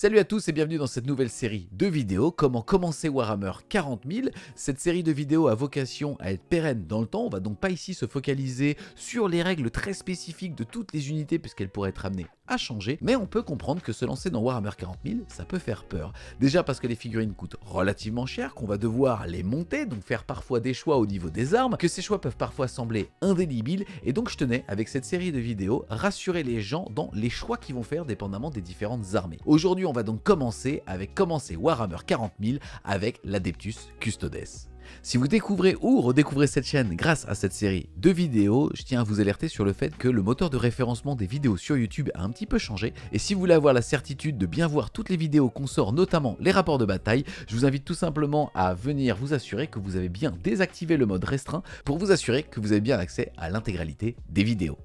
Salut à tous et bienvenue dans cette nouvelle série de vidéos, comment commencer Warhammer 40 000. Cette série de vidéos a vocation à être pérenne dans le temps, on va donc pas ici se focaliser sur les règles très spécifiques de toutes les unités puisqu'elles pourraient être amenées à changer, mais on peut comprendre que se lancer dans Warhammer 40 000, ça peut faire peur. Déjà parce que les figurines coûtent relativement cher, qu'on va devoir les monter, donc faire parfois des choix au niveau des armes, que ces choix peuvent parfois sembler indélébiles, et donc je tenais, avec cette série de vidéos, rassurer les gens dans les choix qu'ils vont faire dépendamment des différentes armées. Aujourd'hui, on va donc commencer Warhammer 40 000 avec l'Adeptus Custodes. Si vous découvrez ou redécouvrez cette chaîne grâce à cette série de vidéos, je tiens à vous alerter sur le fait que le moteur de référencement des vidéos sur YouTube a un petit peu changé, et si vous voulez avoir la certitude de bien voir toutes les vidéos qu'on sort, notamment les rapports de bataille, je vous invite tout simplement à venir vous assurer que vous avez bien désactivé le mode restreint pour vous assurer que vous avez bien accès à l'intégralité des vidéos.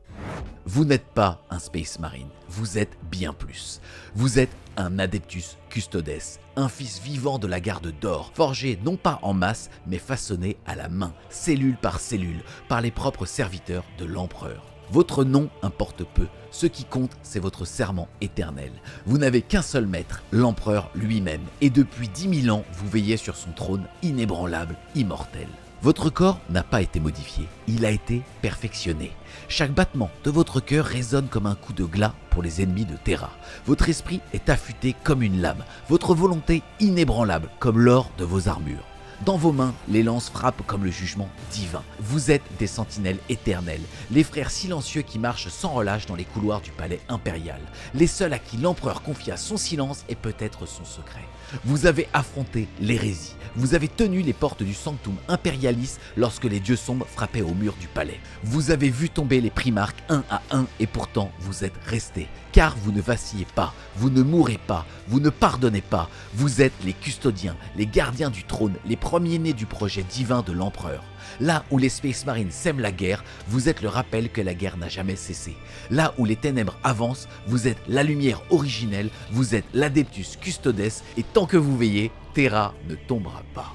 Vous n'êtes pas un Space Marine, vous êtes bien plus. Vous êtes un Adeptus Custodes, un fils vivant de la garde d'or, forgé non pas en masse, mais façonné à la main, cellule par cellule, par les propres serviteurs de l'empereur. Votre nom importe peu, ce qui compte c'est votre serment éternel. Vous n'avez qu'un seul maître, l'empereur lui-même, et depuis 10 000 ans, vous veillez sur son trône inébranlable, immortel. Votre corps n'a pas été modifié, il a été perfectionné. Chaque battement de votre cœur résonne comme un coup de glas pour les ennemis de Terra. Votre esprit est affûté comme une lame, votre volonté inébranlable comme l'or de vos armures. Dans vos mains, les lances frappent comme le jugement divin. Vous êtes des sentinelles éternelles, les frères silencieux qui marchent sans relâche dans les couloirs du palais impérial, les seuls à qui l'empereur confia son silence et peut-être son secret. Vous avez affronté l'hérésie, vous avez tenu les portes du Sanctum Imperialis lorsque les dieux sombres frappaient au mur du palais. Vous avez vu tomber les primarques un à un et pourtant vous êtes restés. Car vous ne vacillez pas, vous ne mourrez pas, vous ne pardonnez pas, vous êtes les custodiens, les gardiens du trône, les premiers-nés du projet divin de l'empereur. Là où les Space Marines sèment la guerre, vous êtes le rappel que la guerre n'a jamais cessé. Là où les ténèbres avancent, vous êtes la lumière originelle, vous êtes l'Adeptus Custodes, et tant que vous veillez, Terra ne tombera pas.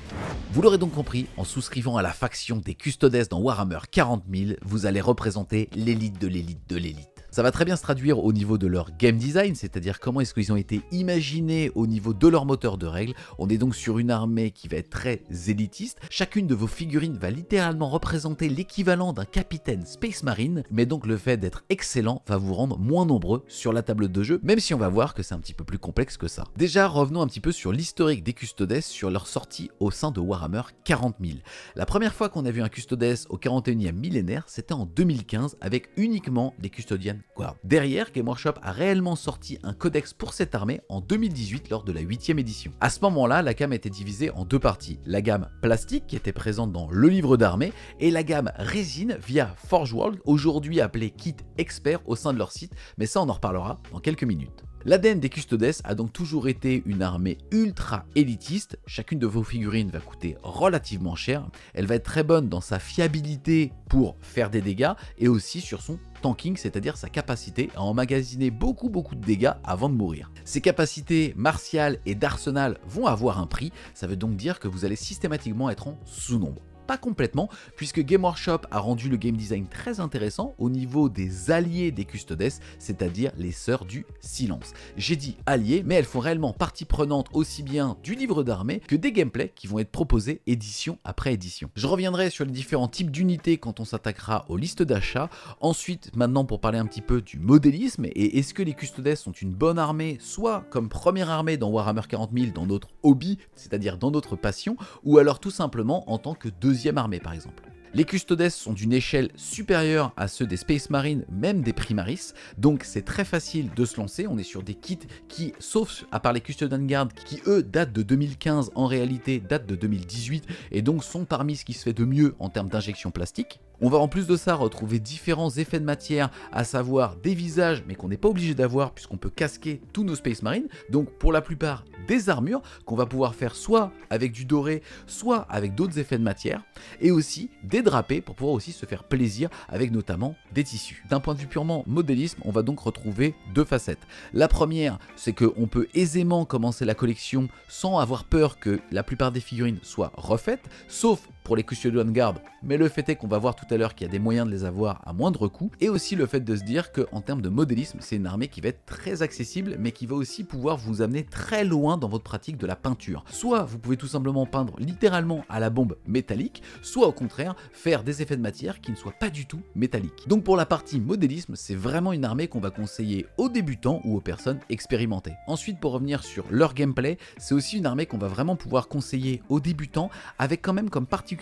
Vous l'aurez donc compris, en souscrivant à la faction des Custodes dans Warhammer 40 000, vous allez représenter l'élite de l'élite de l'élite. Ça va très bien se traduire au niveau de leur game design, c'est-à-dire comment est-ce qu'ils ont été imaginés au niveau de leur moteur de règles. On est donc sur une armée qui va être très élitiste. Chacune de vos figurines va littéralement représenter l'équivalent d'un capitaine Space Marine, mais donc le fait d'être excellent va vous rendre moins nombreux sur la table de jeu, même si on va voir que c'est un petit peu plus complexe que ça. Déjà, revenons un petit peu sur l'historique des Custodes, sur leur sortie au sein de Warhammer 40 000. La première fois qu'on a vu un Custodes au 41e millénaire, c'était en 2015 avec uniquement des Custodian Guard. Derrière, Game Workshop a réellement sorti un codex pour cette armée en 2018 lors de la 8e édition. À ce moment-là, la gamme était divisée en deux parties. La gamme plastique qui était présente dans le livre d'armée et la gamme résine via Forge World, aujourd'hui appelée Kit Expert au sein de leur site, mais ça on en reparlera dans quelques minutes. L'ADN des Custodes a donc toujours été une armée ultra élitiste. Chacune de vos figurines va coûter relativement cher. Elle va être très bonne dans sa fiabilité pour faire des dégâts et aussi sur son tanking, c'est-à-dire sa capacité à emmagasiner beaucoup de dégâts avant de mourir. Ces capacités martiales et d'arsenal vont avoir un prix, ça veut donc dire que vous allez systématiquement être en sous-nombre. Pas complètement, puisque Game Workshop a rendu le game design très intéressant au niveau des alliés des Custodes, c'est-à-dire les Sœurs du Silence. J'ai dit alliés, mais elles font réellement partie prenante aussi bien du livre d'armée que des gameplays qui vont être proposés édition après édition. Je reviendrai sur les différents types d'unités quand on s'attaquera aux listes d'achat. Ensuite, maintenant pour parler un petit peu du modélisme, et est-ce que les Custodes sont une bonne armée, soit comme première armée dans Warhammer 40 000 dans notre hobby, c'est-à-dire dans notre passion, ou alors tout simplement en tant que deuxième armée par exemple. Les Custodes sont d'une échelle supérieure à ceux des Space Marines, même des Primaris, donc c'est très facile de se lancer. On est sur des kits qui, sauf à part les Custodian Guard, qui eux datent de 2015, en réalité datent de 2018, et donc sont parmi ce qui se fait de mieux en termes d'injection plastique. On va en plus de ça retrouver différents effets de matière, à savoir des visages, mais qu'on n'est pas obligé d'avoir puisqu'on peut casquer tous nos Space Marines, donc pour la plupart des armures qu'on va pouvoir faire soit avec du doré, soit avec d'autres effets de matière, et aussi des drapés pour pouvoir aussi se faire plaisir avec notamment des tissus. D'un point de vue purement modélisme, on va donc retrouver deux facettes. La première, c'est qu'on peut aisément commencer la collection sans avoir peur que la plupart des figurines soient refaites, sauf pour les Custodian Guard, mais le fait est qu'on va voir tout à l'heure qu'il y a des moyens de les avoir à moindre coût, et aussi le fait de se dire qu'en termes de modélisme, c'est une armée qui va être très accessible, mais qui va aussi pouvoir vous amener très loin dans votre pratique de la peinture. Soit vous pouvez tout simplement peindre littéralement à la bombe métallique, soit au contraire faire des effets de matière qui ne soient pas du tout métalliques. Donc pour la partie modélisme, c'est vraiment une armée qu'on va conseiller aux débutants ou aux personnes expérimentées. Ensuite, pour revenir sur leur gameplay, c'est aussi une armée qu'on va vraiment pouvoir conseiller aux débutants, avec quand même comme particularité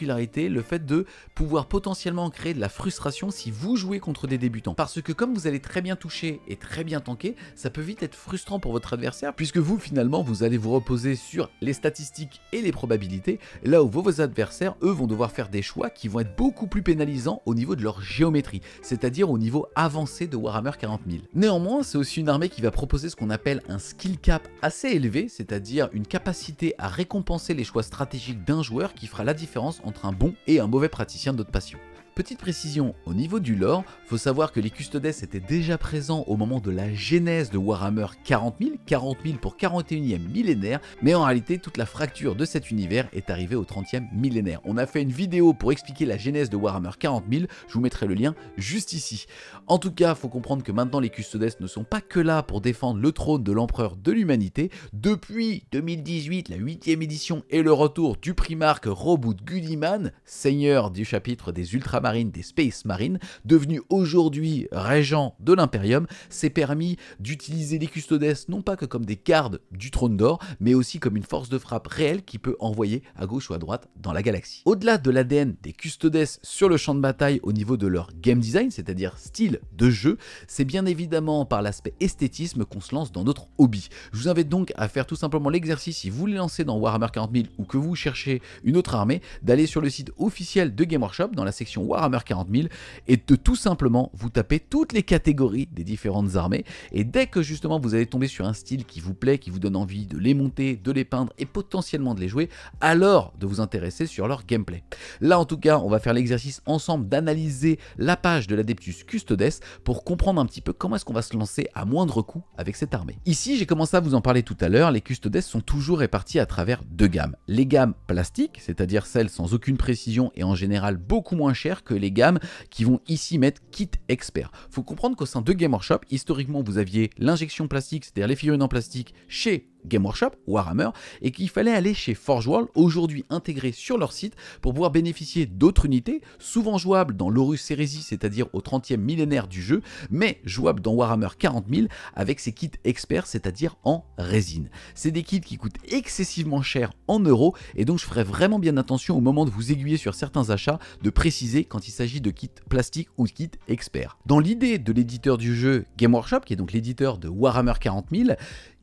le fait de pouvoir potentiellement créer de la frustration si vous jouez contre des débutants. Parce que comme vous allez très bien toucher et très bien tanker, ça peut vite être frustrant pour votre adversaire, puisque vous finalement vous allez vous reposer sur les statistiques et les probabilités, là où vos adversaires eux vont devoir faire des choix qui vont être beaucoup plus pénalisants au niveau de leur géométrie, c'est-à-dire au niveau avancé de Warhammer 40 000. Néanmoins, c'est aussi une armée qui va proposer ce qu'on appelle un skill cap assez élevé, c'est-à-dire une capacité à récompenser les choix stratégiques d'un joueur qui fera la différence entre un bon et un mauvais praticien de notre passion. Petite précision, au niveau du lore, faut savoir que les Custodes étaient déjà présents au moment de la genèse de Warhammer 40 000 pour 41e millénaire, mais en réalité toute la fracture de cet univers est arrivée au 30e millénaire. On a fait une vidéo pour expliquer la genèse de Warhammer 40 000, je vous mettrai le lien juste ici. En tout cas, faut comprendre que maintenant les Custodes ne sont pas que là pour défendre le trône de l'empereur de l'humanité. Depuis 2018, la 8e édition et le retour du primarque Roboute Guilliman, seigneur du chapitre des Ultramarines, des Space Marines, devenu aujourd'hui régent de l'Imperium, s'est permis d'utiliser les Custodes non pas que comme des gardes du trône d'or, mais aussi comme une force de frappe réelle qui peut envoyer à gauche ou à droite dans la galaxie. Au-delà de l'ADN des Custodes sur le champ de bataille au niveau de leur game design, c'est-à-dire style de jeu, c'est bien évidemment par l'aspect esthétisme qu'on se lance dans notre hobby. Je vous invite donc à faire tout simplement l'exercice, si vous voulez lancer dans Warhammer 40 000 ou que vous cherchez une autre armée, d'aller sur le site officiel de Game Workshop dans la section Warhammer 40 000 et de tout simplement vous taper toutes les catégories des différentes armées, et dès que justement vous allez tomber sur un style qui vous plaît, qui vous donne envie de les monter, de les peindre et potentiellement de les jouer, alors de vous intéresser sur leur gameplay. Là en tout cas on va faire l'exercice ensemble d'analyser la page de l'Adeptus Custodes pour comprendre un petit peu comment est-ce qu'on va se lancer à moindre coût avec cette armée. Ici j'ai commencé à vous en parler tout à l'heure, les Custodes sont toujours répartis à travers deux gammes. Les gammes plastiques, c'est-à-dire celles sans aucune précision et en général beaucoup moins chères que les gammes qui vont ici mettre kit expert. Faut comprendre qu'au sein de Game Workshop, historiquement vous aviez l'injection plastique, c'est-à-dire les figurines en plastique chez Game Workshop, Warhammer, et qu'il fallait aller chez Forge World, aujourd'hui intégré sur leur site, pour pouvoir bénéficier d'autres unités, souvent jouables dans l'Horus Heresy, c'est-à-dire au 30e millénaire du jeu, mais jouables dans Warhammer 40 000 avec ces kits experts, c'est-à-dire en résine. C'est des kits qui coûtent excessivement cher en euros, et donc je ferai vraiment bien attention au moment de vous aiguiller sur certains achats, de préciser quand il s'agit de kits plastiques ou de kits experts. Dans l'idée de l'éditeur du jeu Game Workshop, qui est donc l'éditeur de Warhammer 40 000,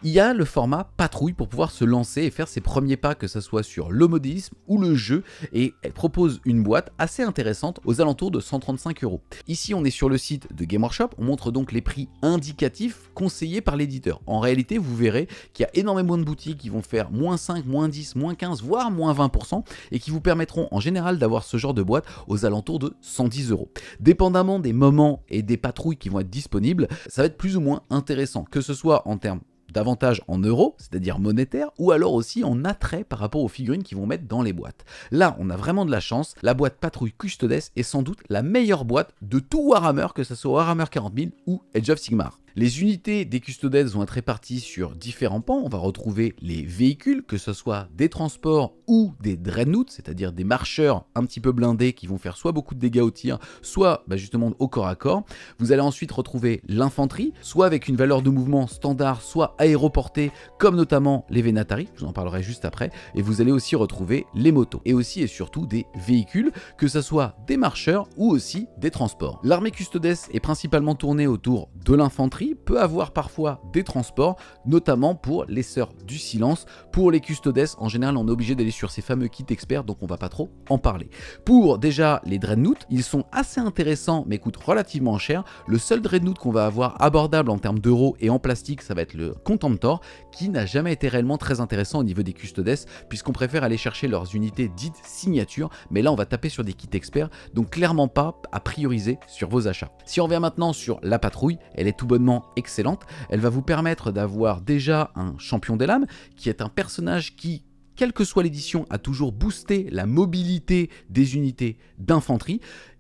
il y a le format patrouille pour pouvoir se lancer et faire ses premiers pas, que ce soit sur le modélisme ou le jeu, et elle propose une boîte assez intéressante aux alentours de 135 €. Ici on est sur le site de Game Workshop, on montre donc les prix indicatifs conseillés par l'éditeur. En réalité vous verrez qu'il y a énormément de boutiques qui vont faire -5, -10, -15, voire -20% et qui vous permettront en général d'avoir ce genre de boîte aux alentours de 110 €. Dépendamment des moments et des patrouilles qui vont être disponibles, ça va être plus ou moins intéressant, que ce soit en termes davantage en euros, c'est-à-dire monétaire, ou alors aussi en attrait par rapport aux figurines qu'ils vont mettre dans les boîtes. Là, on a vraiment de la chance, la boîte Patrouille Custodes est sans doute la meilleure boîte de tout Warhammer, que ce soit Warhammer 40 000 ou Age of Sigmar. Les unités des Custodes vont être réparties sur différents pans. On va retrouver les véhicules, que ce soit des transports ou des dreadnoughts, c'est-à-dire des marcheurs un petit peu blindés qui vont faire soit beaucoup de dégâts au tir, soit justement au corps à corps. Vous allez ensuite retrouver l'infanterie, soit avec une valeur de mouvement standard, soit aéroportée, comme notamment les Venatari, je vous en parlerai juste après. Et vous allez aussi retrouver les motos, et aussi et surtout des véhicules, que ce soit des marcheurs ou aussi des transports. L'armée Custodes est principalement tournée autour de l'infanterie, prix peut avoir parfois des transports, notamment pour les Sœurs du Silence. Pour les Custodes, en général, on est obligé d'aller sur ces fameux kits experts, donc on va pas trop en parler. Pour déjà les Dreadnought, ils sont assez intéressants, mais coûtent relativement cher. Le seul Dreadnought qu'on va avoir abordable en termes d'euros et en plastique, ça va être le Contemptor, qui n'a jamais été réellement très intéressant au niveau des Custodes, puisqu'on préfère aller chercher leurs unités dites signature, mais là on va taper sur des kits experts, donc clairement pas à prioriser sur vos achats. Si on revient maintenant sur la patrouille, elle est tout bonnement excellente. Elle va vous permettre d'avoir déjà un champion des lames, qui est un personnage qui, quelle que soit l'édition, a toujours boosté la mobilité des unités d'infanterie.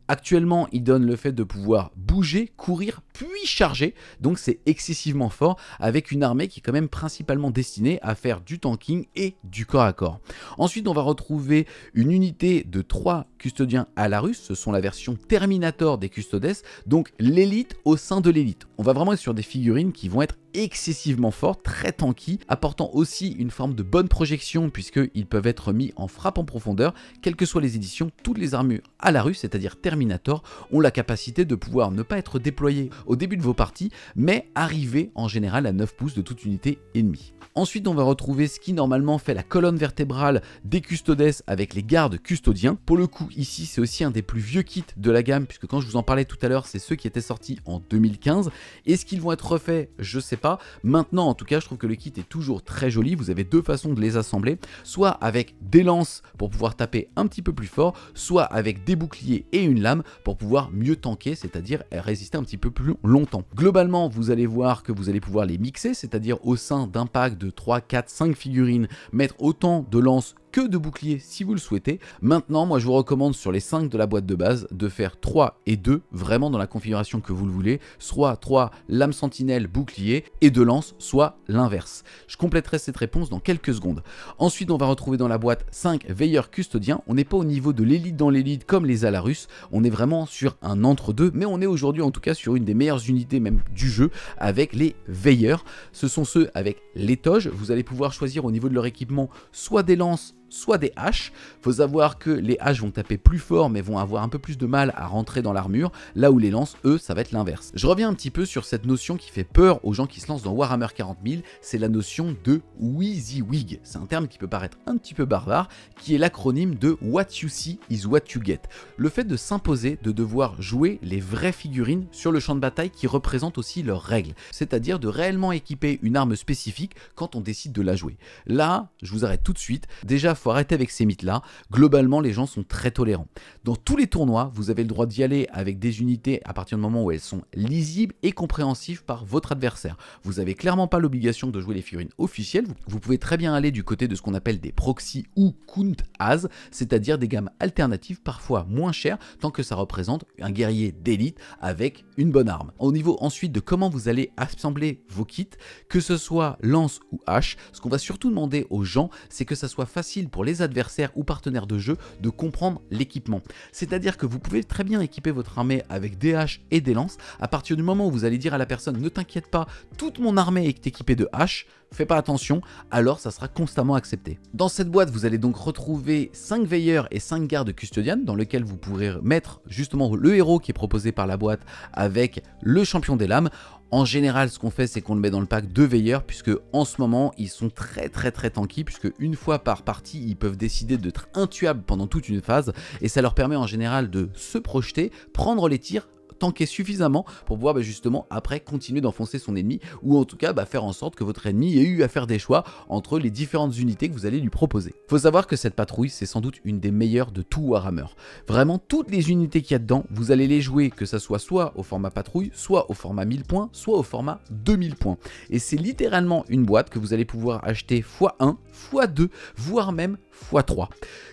Actuellement, il donne le fait de pouvoir bouger, courir, puis charger, donc c'est excessivement fort, avec une armée qui est quand même principalement destinée à faire du tanking et du corps à corps. Ensuite, on va retrouver une unité de 3 custodiens à la russe, ce sont la version Terminator des Custodes, donc l'élite au sein de l'élite. On va vraiment être sur des figurines qui vont être excessivement forts, très tanky, apportant aussi une forme de bonne projection puisqu'ils peuvent être mis en frappe en profondeur, quelles que soient les éditions. Toutes les armures à la russe, c'est-à-dire Terminator, ont la capacité de pouvoir ne pas être déployées au début de vos parties, mais arriver en général à 9 pouces de toute unité ennemie. Ensuite, on va retrouver ce qui normalement fait la colonne vertébrale des Custodes avec les gardes custodiens. Pour le coup, ici, c'est aussi un des plus vieux kits de la gamme, puisque quand je vous en parlais tout à l'heure, c'est ceux qui étaient sortis en 2015. Est-ce qu'ils vont être refaits? Je sais pas. Maintenant, en tout cas, je trouve que le kit est toujours très joli. Vous avez deux façons de les assembler, soit avec des lances pour pouvoir taper un petit peu plus fort, soit avec des boucliers et une lame pour pouvoir mieux tanker, c'est-à-dire résister un petit peu plus longtemps. Globalement, vous allez voir que vous allez pouvoir les mixer, c'est-à-dire au sein d'un pack de 3, 4, 5 figurines, mettre autant de lances que de boucliers si vous le souhaitez. Maintenant, moi je vous recommande sur les 5 de la boîte de base de faire 3 et 2, vraiment dans la configuration que vous le voulez, soit 3 lames sentinelles bouclier et 2 lances, soit l'inverse. Je compléterai cette réponse dans quelques secondes. Ensuite, on va retrouver dans la boîte 5 veilleurs custodiens. On n'est pas au niveau de l'élite dans l'élite comme les Alarus, on est vraiment sur un entre-deux, mais on est aujourd'hui en tout cas sur une des meilleures unités même du jeu avec les veilleurs. Ce sont ceux avec les toges. Vous allez pouvoir choisir au niveau de leur équipement soit des lances, soit des haches. Faut savoir que les haches vont taper plus fort mais vont avoir un peu plus de mal à rentrer dans l'armure, là où les lances, eux, ça va être l'inverse. Je reviens un petit peu sur cette notion qui fait peur aux gens qui se lancent dans Warhammer 40 000, c'est la notion de WYSIWYG. C'est un terme qui peut paraître un petit peu barbare, qui est l'acronyme de What You See is What You Get. Le fait de s'imposer de devoir jouer les vraies figurines sur le champ de bataille qui représentent aussi leurs règles, c'est-à-dire de réellement équiper une arme spécifique quand on décide de la jouer. Là, je vous arrête tout de suite. Déjà, faut arrêter avec ces mythes-là. Globalement, les gens sont très tolérants. Dans tous les tournois, vous avez le droit d'y aller avec des unités à partir du moment où elles sont lisibles et compréhensibles par votre adversaire. Vous n'avez clairement pas l'obligation de jouer les figurines officielles. Vous pouvez très bien aller du côté de ce qu'on appelle des proxys ou count-as, c'est-à-dire des gammes alternatives parfois moins chères tant que ça représente un guerrier d'élite avec une bonne arme. Au niveau ensuite de comment vous allez assembler vos kits, que ce soit lance ou hache, ce qu'on va surtout demander aux gens, c'est que ça soit facile pour les adversaires ou partenaires de jeu de comprendre l'équipement. C'est-à-dire que vous pouvez très bien équiper votre armée avec des haches et des lances. À partir du moment où vous allez dire à la personne ne t'inquiète pas, toute mon armée est équipée de haches, fais pas attention, alors ça sera constamment accepté. Dans cette boîte, vous allez donc retrouver 5 veilleurs et 5 gardes custodiennes dans lesquels vous pourrez mettre justement le héros qui est proposé par la boîte avec le champion des lames. En général, ce qu'on fait, c'est qu'on le met dans le pack de veilleurs, puisque en ce moment, ils sont très tanky, puisque une fois par partie, ils peuvent décider d'être intuables pendant toute une phase, et ça leur permet en général de se projeter, prendre les tirs, tanker suffisamment pour pouvoir justement après continuer d'enfoncer son ennemi, ou en tout cas faire en sorte que votre ennemi ait eu à faire des choix entre les différentes unités que vous allez lui proposer. Faut savoir que cette patrouille, c'est sans doute une des meilleures de tout Warhammer. Vraiment, toutes les unités qu'il y a dedans, vous allez les jouer, que ça soit au format patrouille, soit au format 1000 points, soit au format 2000 points. Et c'est littéralement une boîte que vous allez pouvoir acheter x1, x2, voire même x3.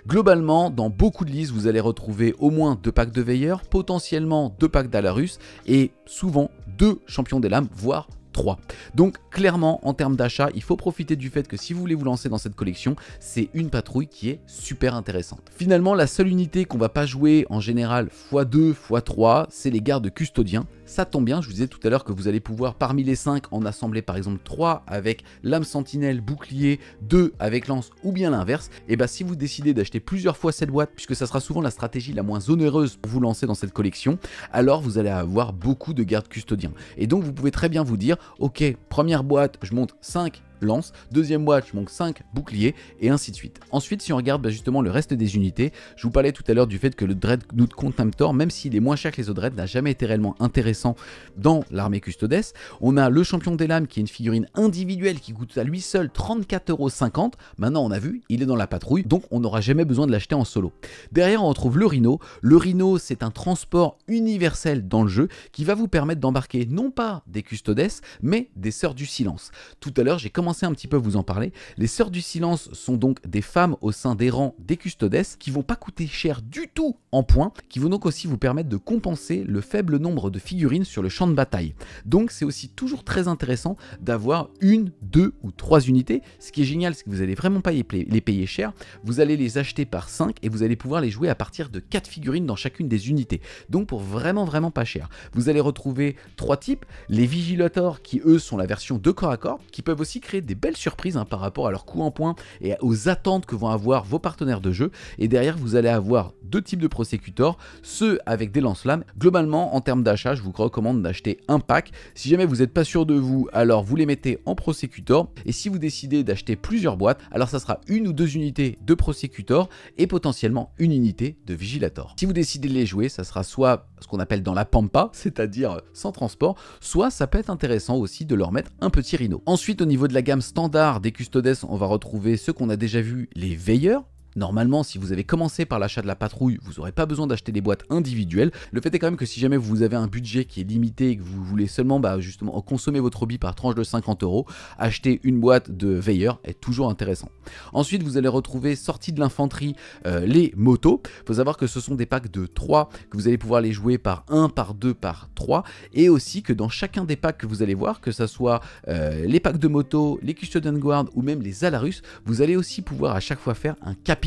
Globalement, dans beaucoup de listes, vous allez retrouver au moins 2 packs de veilleurs, potentiellement 2 packs d'Alarus et souvent 2 champions des lames, voire 3. Donc clairement, en termes d'achat, il faut profiter du fait que si vous voulez vous lancer dans cette collection, c'est une patrouille qui est super intéressante. Finalement, la seule unité qu'on va pas jouer en général x2, x3, c'est les gardes custodiens. Ça tombe bien, je vous disais tout à l'heure que vous allez pouvoir parmi les 5 en assembler par exemple 3 avec lame sentinelle, bouclier, 2 avec lance ou bien l'inverse. Et bah si vous décidez d'acheter plusieurs fois cette boîte, puisque ça sera souvent la stratégie la moins onéreuse pour vous lancer dans cette collection, alors vous allez avoir beaucoup de gardes custodiens. Et donc vous pouvez très bien vous dire, ok, première boîte, je monte 5 lance, deuxième boîte, je monte 5 boucliers et ainsi de suite. Ensuite, si on regarde justement le reste des unités, je vous parlais tout à l'heure du fait que le Dreadnought Contemptor, même s'il est moins cher que les autres Dread, n'a jamais été réellement intéressant dans l'armée Custodes. On a le champion des lames qui est une figurine individuelle qui coûte à lui seul 34,50 €. Maintenant, on a vu, il est dans la patrouille, donc on n'aura jamais besoin de l'acheter en solo. Derrière, on retrouve le Rhino. Le Rhino, c'est un transport universel dans le jeu qui va vous permettre d'embarquer non pas des Custodes, mais des Sœurs du Silence. Tout à l'heure, j'ai commencé un petit peu à vous en parler. Les Sœurs du Silence sont donc des femmes au sein des rangs des Custodes qui vont pas coûter cher du tout en points, qui vont donc aussi vous permettre de compenser le faible nombre de figurines sur le champ de bataille. Donc c'est aussi toujours très intéressant d'avoir une, 2 ou 3 unités. Ce qui est génial, c'est que vous allez vraiment pas les payer cher. Vous allez les acheter par 5 et vous allez pouvoir les jouer à partir de 4 figurines dans chacune des unités. Donc pour vraiment pas cher. Vous allez retrouver 3 types. Les Vigilators qui eux sont la version de corps à corps, qui peuvent aussi créer des belles surprises par rapport à leur coût en points et aux attentes que vont avoir vos partenaires de jeu. Et derrière, vous allez avoir 2 types de Prosecutors, ceux avec des lance-flammes. Globalement, en termes d'achat, je vous recommande d'acheter un pack. Si jamais vous n'êtes pas sûr de vous, alors vous les mettez en Prosecutor. Et si vous décidez d'acheter plusieurs boîtes, alors ça sera 1 ou 2 unités de Prosecutor et potentiellement une unité de Vigilator. Si vous décidez de les jouer, ça sera soit ce qu'on appelle dans la pampa, c'est-à-dire sans transport, soit ça peut être intéressant aussi de leur mettre un petit Rhino. Ensuite, au niveau de la gamme standard des Custodes, on va retrouver ceux qu'on a déjà vus, les Veilleurs. Normalement, si vous avez commencé par l'achat de la patrouille, vous n'aurez pas besoin d'acheter des boîtes individuelles. Le fait est quand même que si jamais vous avez un budget qui est limité et que vous voulez seulement justement consommer votre hobby par tranche de 50 €, acheter une boîte de veilleurs est toujours intéressant. Ensuite, vous allez retrouver sortie de l'infanterie les motos. Il faut savoir que ce sont des packs de 3, que vous allez pouvoir les jouer par 1, par 2, par 3. Et aussi que dans chacun des packs que vous allez voir, que ce soit les packs de motos, les Custodian Guard ou même les Alarus, vous allez aussi pouvoir à chaque fois faire un capitaine,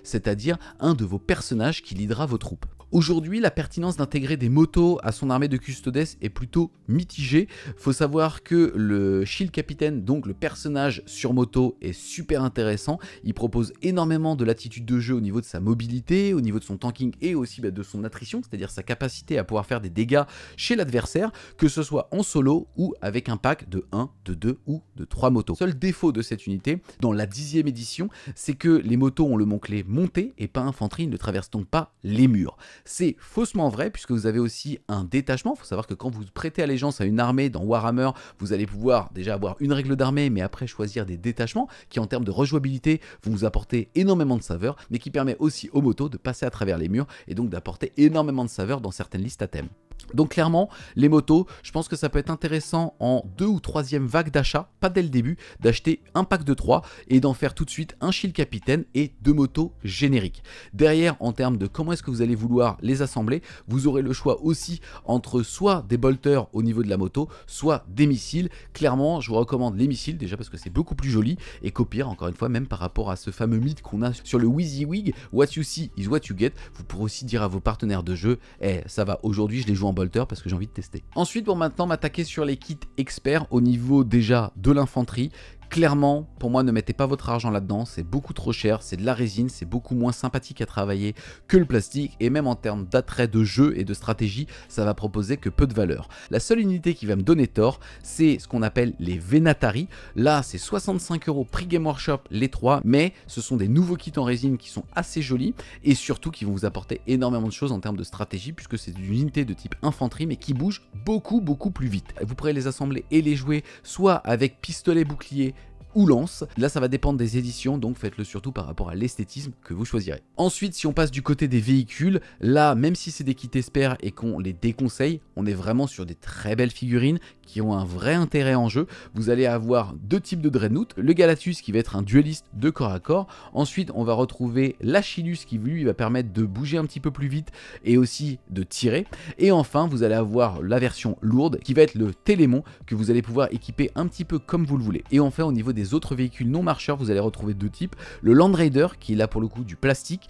c'est-à-dire un de vos personnages qui leadera vos troupes. Aujourd'hui, la pertinence d'intégrer des motos à son armée de Custodes est plutôt mitigée. Faut savoir que le Shield Capitaine, donc le personnage sur moto, est super intéressant. Il propose énormément de latitude de jeu au niveau de sa mobilité, au niveau de son tanking et aussi de son attrition, c'est-à-dire sa capacité à pouvoir faire des dégâts chez l'adversaire, que ce soit en solo ou avec un pack de 1, de 2 ou de 3 motos. Seul défaut de cette unité, dans la 10e édition, c'est que les motos ont le mot-clé monté et pas infanterie, ils ne traversent donc pas les murs. C'est faussement vrai puisque vous avez aussi un détachement. Il faut savoir que quand vous prêtez allégeance à une armée dans Warhammer, vous allez pouvoir déjà avoir une règle d'armée, mais après choisir des détachements qui en termes de rejouabilité vont vous apporter énormément de saveur, mais qui permet aussi aux motos de passer à travers les murs et donc d'apporter énormément de saveur dans certaines listes à thème. Donc clairement, les motos, je pense que ça peut être intéressant en 2 ou 3e vague d'achat, pas dès le début, d'acheter un pack de 3 et d'en faire tout de suite un Shield Capitaine et 2 motos génériques. Derrière, en termes de comment est-ce que vous allez vouloir les assembler, vous aurez le choix aussi entre soit des bolters au niveau de la moto, soit des missiles. Clairement, je vous recommande les missiles déjà parce que c'est beaucoup plus joli et qu'au pire, encore une fois, même par rapport à ce fameux mythe qu'on a sur le WYSIWYG, what you see is what you get, vous pourrez aussi dire à vos partenaires de jeu, ça va, aujourd'hui je les joue en bolter parce que j'ai envie de tester. Ensuite, pour maintenant m'attaquer sur les kits experts au niveau déjà de l'infanterie. Clairement, pour moi, ne mettez pas votre argent là-dedans, c'est beaucoup trop cher, c'est de la résine, c'est beaucoup moins sympathique à travailler que le plastique, et même en termes d'attrait de jeu et de stratégie, ça va proposer que peu de valeur. La seule unité qui va me donner tort, c'est ce qu'on appelle les Venatari. Là, c'est 65 € prix Game Workshop les 3, mais ce sont des nouveaux kits en résine qui sont assez jolis, et surtout qui vont vous apporter énormément de choses en termes de stratégie, puisque c'est une unité de type infanterie, mais qui bouge beaucoup plus vite. Vous pourrez les assembler et les jouer soit avec pistolet bouclier, ou lance. Là, ça va dépendre des éditions, donc faites-le surtout par rapport à l'esthétisme que vous choisirez. Ensuite, si on passe du côté des véhicules, là, même si c'est des kits experts et qu'on les déconseille, on est vraiment sur des très belles figurines qui ont un vrai intérêt en jeu. Vous allez avoir 2 types de Dreadnought, le Galatus qui va être un dueliste de corps à corps. Ensuite, on va retrouver l'Achillus qui lui va permettre de bouger un petit peu plus vite et aussi de tirer. Et enfin, vous allez avoir la version lourde qui va être le Télémon que vous allez pouvoir équiper un petit peu comme vous le voulez. Et enfin, au niveau des autres véhicules non marcheurs, vous allez retrouver 2 types. Le Land Raider qui est là pour le coup du plastique.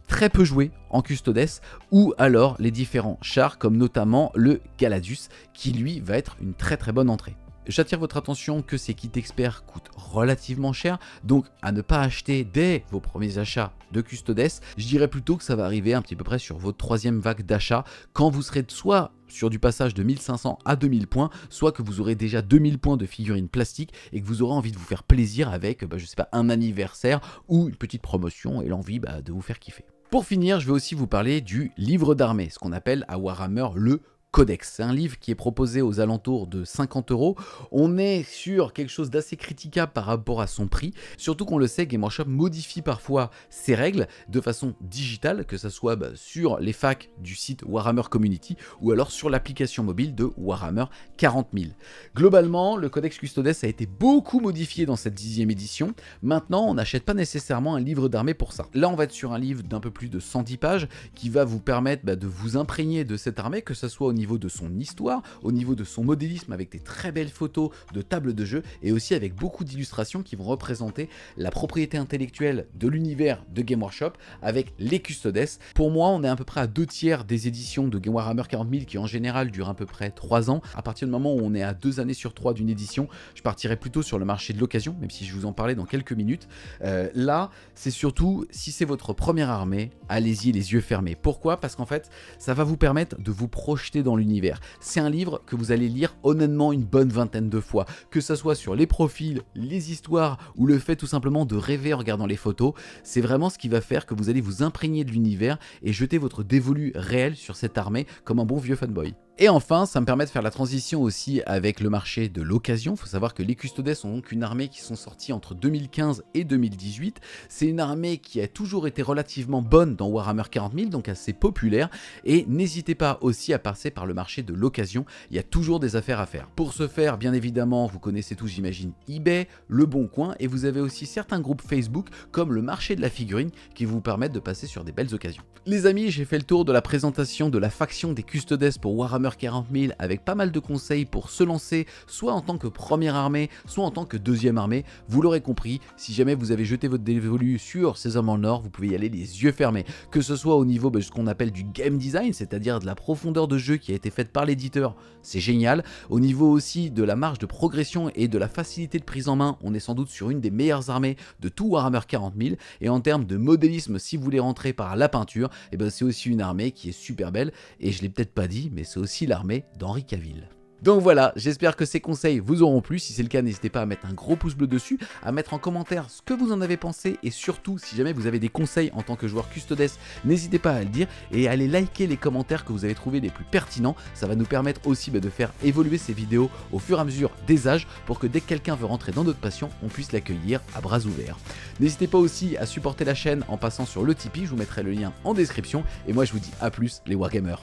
très peu joué en Custodes, ou alors les différents chars comme notamment le Galadus qui lui va être une très bonne entrée. J'attire votre attention que ces kits experts coûtent relativement cher, donc à ne pas acheter dès vos premiers achats de Custodes. Je dirais plutôt que ça va arriver un petit peu près sur votre troisième vague d'achat, quand vous serez soit sur du passage de 1500 à 2000 points, soit que vous aurez déjà 2000 points de figurines plastiques et que vous aurez envie de vous faire plaisir avec, je sais pas, un anniversaire ou une petite promotion et l'envie de vous faire kiffer. Pour finir, je vais aussi vous parler du livre d'armée, ce qu'on appelle à Warhammer le Codex. C'est un livre qui est proposé aux alentours de 50 €. On est sur quelque chose d'assez critiquable par rapport à son prix, surtout qu'on le sait, Game Workshop modifie parfois ses règles de façon digitale, que ce soit sur les facs du site Warhammer Community ou alors sur l'application mobile de Warhammer 40 000. Globalement, le Codex Custodes a été beaucoup modifié dans cette 10e édition. Maintenant, on n'achète pas nécessairement un livre d'armée pour ça. Là, on va être sur un livre d'un peu plus de 110 pages qui va vous permettre de vous imprégner de cette armée, que ce soit au niveau de son histoire, au niveau de son modélisme avec des très belles photos de tables de jeu et aussi avec beaucoup d'illustrations qui vont représenter la propriété intellectuelle de l'univers de Game Workshop avec les Custodes. Pour moi, on est à peu près à 2/3 des éditions de Game Warhammer 40 000 qui en général durent à peu près 3 ans. À partir du moment où on est à 2 années sur 3 d'une édition, je partirais plutôt sur le marché de l'occasion, même si je vous en parlais dans quelques minutes. Là, c'est surtout, si c'est votre première armée, allez-y les yeux fermés. Pourquoi? Parce qu'en fait, ça va vous permettre de vous projeter dans l'univers. C'est un livre que vous allez lire honnêtement une bonne vingtaine de fois, que ça soit sur les profils, les histoires ou le fait tout simplement de rêver en regardant les photos. C'est vraiment ce qui va faire que vous allez vous imprégner de l'univers et jeter votre dévolu réel sur cette armée comme un bon vieux fanboy. Et enfin, ça me permet de faire la transition aussi avec le marché de l'occasion. Il faut savoir que les Custodes sont donc une armée qui sont sorties entre 2015 et 2018. C'est une armée qui a toujours été relativement bonne dans Warhammer 40 000, donc assez populaire. Et n'hésitez pas aussi à passer par le marché de l'occasion. Il y a toujours des affaires à faire. Pour ce faire, bien évidemment, vous connaissez tous, j'imagine, eBay, Le Bon Coin, et vous avez aussi certains groupes Facebook comme le marché de la figurine qui vous permettent de passer sur des belles occasions. Les amis, j'ai fait le tour de la présentation de la faction des Custodes pour Warhammer 40 000 avec pas mal de conseils pour se lancer soit en tant que première armée, soit en tant que deuxième armée. Vous l'aurez compris, si jamais vous avez jeté votre dévolu sur ces hommes en or, vous pouvez y aller les yeux fermés. Que ce soit au niveau de ce qu'on appelle du game design, c'est-à-dire de la profondeur de jeu qui a été faite par l'éditeur, c'est génial. Au niveau aussi de la marge de progression et de la facilité de prise en main, on est sans doute sur une des meilleures armées de tout Warhammer 40 000. Et en termes de modélisme, si vous voulez rentrer par la peinture, c'est aussi une armée qui est super belle. Et je l'ai peut-être pas dit, mais c'est aussi l'armée d'Henri Cavill. Donc voilà, j'espère que ces conseils vous auront plu. Si c'est le cas, n'hésitez pas à mettre un gros pouce bleu dessus, à mettre en commentaire ce que vous en avez pensé et surtout, si jamais vous avez des conseils en tant que joueur Custodes, n'hésitez pas à le dire et à aller liker les commentaires que vous avez trouvés les plus pertinents. Ça va nous permettre aussi de faire évoluer ces vidéos au fur et à mesure des âges pour que dès que quelqu'un veut rentrer dans notre passion, on puisse l'accueillir à bras ouverts. N'hésitez pas aussi à supporter la chaîne en passant sur le Tipeee, je vous mettrai le lien en description et moi je vous dis à plus les Wargamers.